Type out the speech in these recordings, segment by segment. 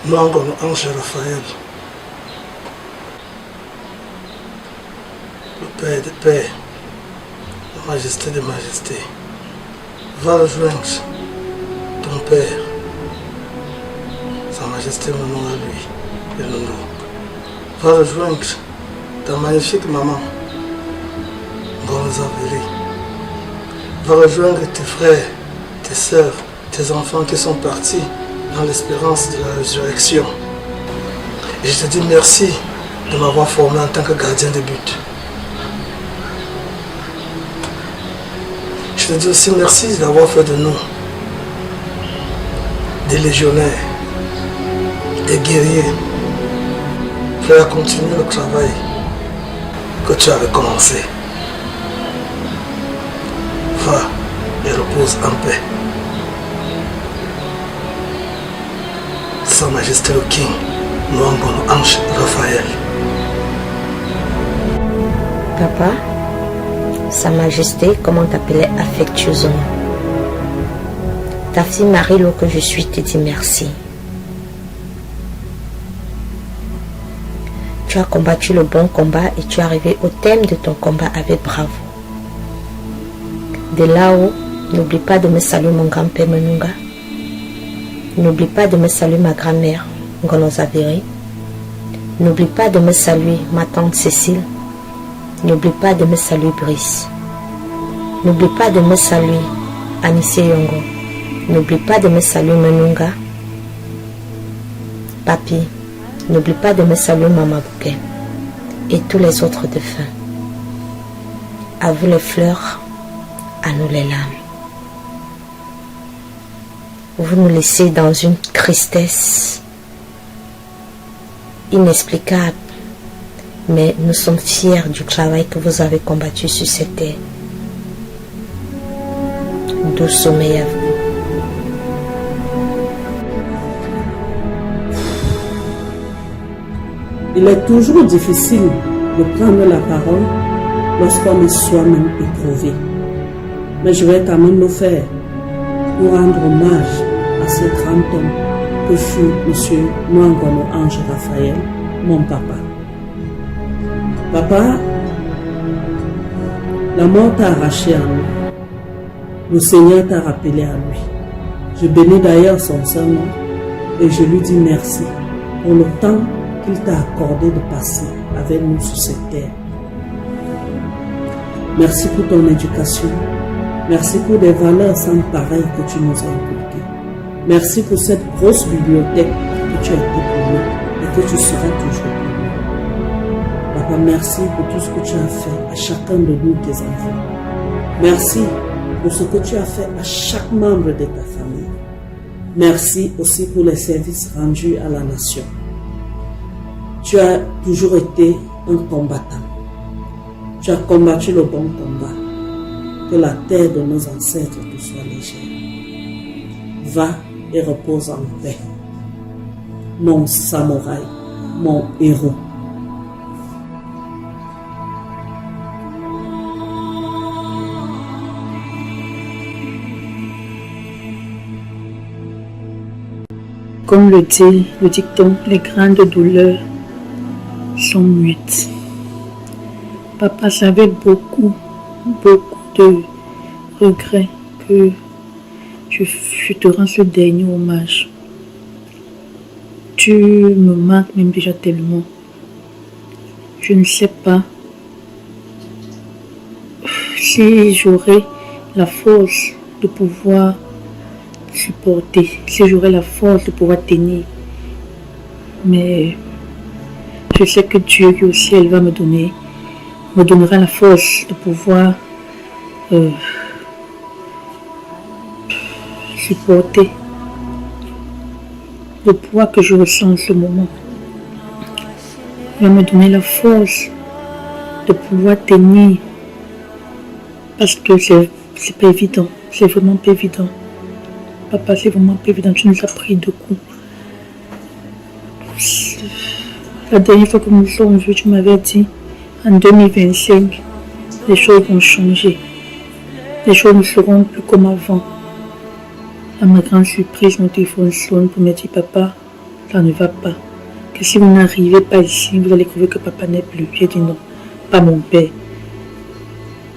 Mango no Ange Raphaël, le Père des Pères, la Majesté des Majestés, va rejoindre ton Père, Sa Majesté mon nom à lui, et le nom. Va rejoindre ta magnifique maman, Gonzaveli. Va rejoindre tes frères, tes sœurs, tes enfants qui sont partis dans l'espérance de la résurrection. Et je te dis merci de m'avoir formé en tant que gardien de but. Je te dis aussi merci d'avoir fait de nous des légionnaires, des guerriers, prêts à continuer le travail que tu avais commencé. Va et repose en paix. Sa Majesté le King, Mango no Ange Raphaël. Papa, Sa Majesté, comment t'appeler affectueusement. Ta fille Marie-Lo que je suis te dit merci. Tu as combattu le bon combat et tu es arrivé au thème de ton combat avec bravo. De là-haut, n'oublie pas de me saluer mon grand-père Menunga. N'oublie pas de me saluer ma grand-mère Ngono-Zaveri. N'oublie pas de me saluer ma tante Cécile. N'oublie pas de me saluer Brice. N'oublie pas de me saluer Anissé Yongo. N'oublie pas de me saluer Menunga. Papi, n'oublie pas de me saluer Maman Bouquet. Et tous les autres défunts. À vous les fleurs, à nous les larmes. Vous nous laissez dans une tristesse inexplicable, mais nous sommes fiers du travail que vous avez combattu sur cette terre. Doux sommeil à vous. Il est toujours difficile de prendre la parole lorsqu'on est soi-même éprouvé. Mais je vais quand même le faire pour rendre hommage à ce grand homme que fut M. Mango no Ange Raphaël, mon papa. Papa, la mort t'a arraché à nous. Le Seigneur t'a rappelé à lui. Je bénis d'ailleurs son saint nom et je lui dis merci pour le temps qu'il t'a accordé de passer avec nous sur cette terre. Merci pour ton éducation. Merci pour des valeurs sans pareil que tu nous as inculquées. Merci pour cette grosse bibliothèque que tu as été pour nous et que tu seras toujours pour nous. Papa, merci pour tout ce que tu as fait à chacun de nous, tes enfants. Merci pour ce que tu as fait à chaque membre de ta famille. Merci aussi pour les services rendus à la nation. Tu as toujours été un combattant. Tu as combattu le bon combat. Que la terre de nos ancêtres te soit légère. Va et repose en paix. Mon samouraï, mon héros. Comme le dit le dicton, les grandes douleurs sont muettes. Papa, j'avais beaucoup de regrets que je te rends ce dernier hommage. Tu me manques même déjà tellement. Je ne sais pas si j'aurai la force de pouvoir supporter, si j'aurai la force de pouvoir tenir. Mais je sais que Dieu qui au ciel va me donnera la force de pouvoir supporter le poids que je ressens en ce moment. Il va me donner la force de pouvoir tenir, parce que c'est pas évident, c'est vraiment pas évident. Papa, c'est vraiment pas évident, tu nous as pris de coups. La dernière fois que nous sommes vus, tu m'avais dit, en 2025, les choses vont changer. Les choses ne seront plus comme avant. À ma grande surprise, mon téléphone sonne pour me dire, papa, ça ne va pas. Que si vous n'arrivez pas ici, vous allez trouver que papa n'est plus. J'ai dit non, pas mon père.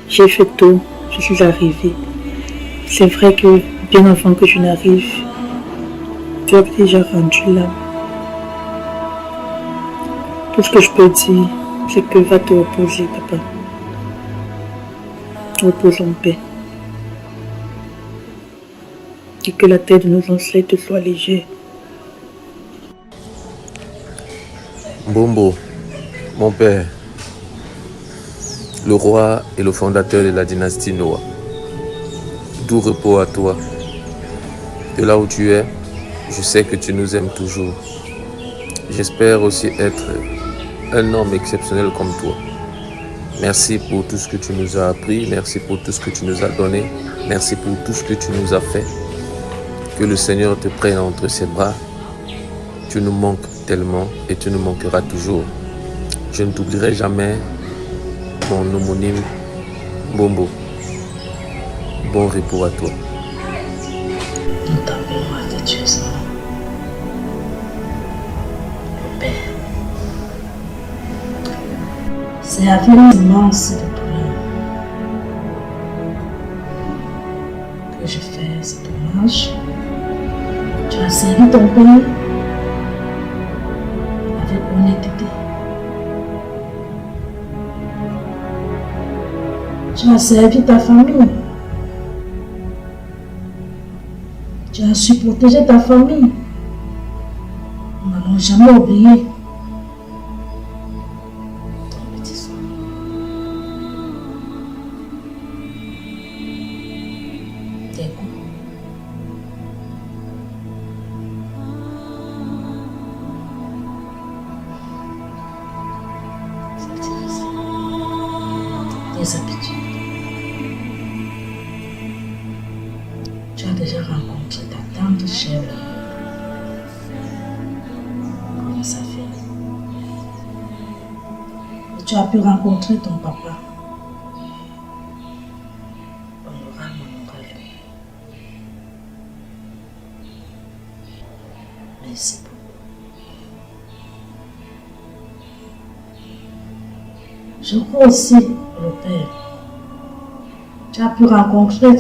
J'ai fait tout, je suis arrivée. C'est vrai que bien avant que je n'arrive, tu as déjà rendu l'âme. Tout ce que je peux dire, c'est que va te reposer, papa. Repose en paix. Et que la tête de nos ancêtres soit légère. Mbombo, mon père, le roi et le fondateur de la dynastie Noah, tout repos à toi. De là où tu es, je sais que tu nous aimes toujours. J'espère aussi être un homme exceptionnel comme toi. Merci pour tout ce que tu nous as appris, merci pour tout ce que tu nous as donné, merci pour tout ce que tu nous as fait. Que le Seigneur te prenne entre ses bras. Tu nous manques tellement et tu nous manqueras toujours. Je ne t'oublierai jamais, mon homonyme Mbombo. Bon repos à toi. Nous t'appelons affectueusement le Père. C'est avec immense de douleur que je fais cet hommage. Tu as servi ton Père avec honnêteté. Tu as servi ta famille. Tu as su protéger ta famille. Nous n'allons jamais oublier ton petit soin. Tes goûts. C'est difficile. Tes habitudes. Tu as déjà rencontré ta tante chère. Comment ça fait? Et tu as pu rencontrer ton papa. Honorable, honorable. Merci beaucoup. Je crois aussi, le Père, tu as pu rencontrer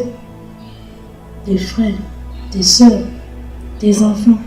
tes frères, tes soeurs, tes enfants.